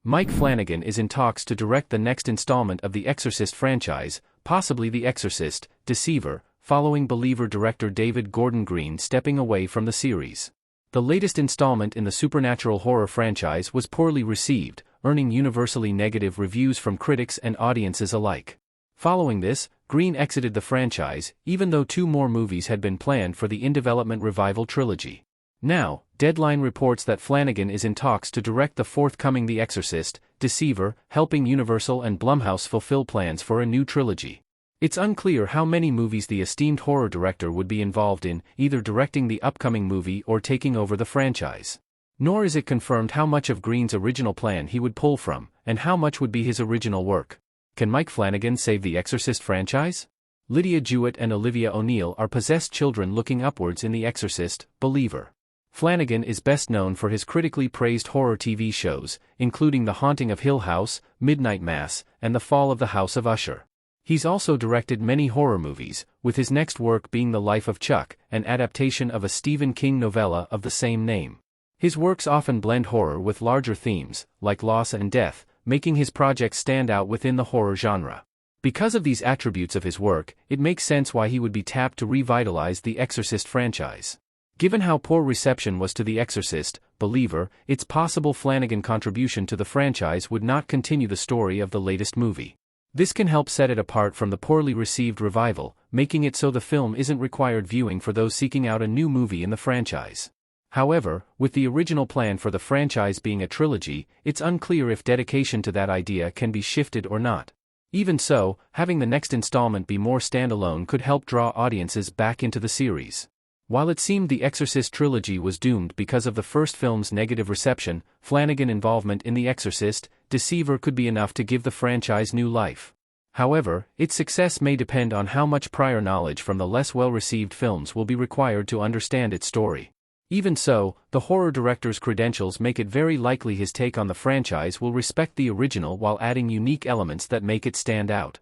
Mike Flanagan is in talks to direct the next installment of the Exorcist franchise, possibly The Exorcist, Deceiver, following Believer director David Gordon Green stepping away from the series. The latest installment in the supernatural horror franchise was poorly received, earning universally negative reviews from critics and audiences alike. Following this, Green exited the franchise, even though 2 more movies had been planned for the in-development revival trilogy. Now, Deadline reports that Flanagan is in talks to direct the forthcoming The Exorcist, Deceiver, helping Universal and Blumhouse fulfill plans for a new trilogy. It's unclear how many movies the esteemed horror director would be involved in, either directing the upcoming movie or taking over the franchise. Nor is it confirmed how much of Green's original plan he would pull from, and how much would be his original work. Can Mike Flanagan save the Exorcist franchise? Lydia Jewett and Olivia O'Neill are possessed children looking upwards in The Exorcist, Believer. Flanagan is best known for his critically praised horror TV shows, including The Haunting of Hill House, Midnight Mass, and The Fall of the House of Usher. He's also directed many horror movies, with his next work being The Life of Chuck, an adaptation of a Stephen King novella of the same name. His works often blend horror with larger themes, like loss and death, making his projects stand out within the horror genre. Because of these attributes of his work, it makes sense why he would be tapped to revitalize the Exorcist franchise. Given how poor reception was to The Exorcist, Believer, it's possible Flanagan's contribution to the franchise would not continue the story of the latest movie. This can help set it apart from the poorly received revival, making it so the film isn't required viewing for those seeking out a new movie in the franchise. However, with the original plan for the franchise being a trilogy, it's unclear if dedication to that idea can be shifted or not. Even so, having the next installment be more standalone could help draw audiences back into the series. While it seemed the Exorcist trilogy was doomed because of the first film's negative reception, Flanagan's involvement in The Exorcist, Deceiver could be enough to give the franchise new life. However, its success may depend on how much prior knowledge from the less well-received films will be required to understand its story. Even so, the horror director's credentials make it very likely his take on the franchise will respect the original while adding unique elements that make it stand out.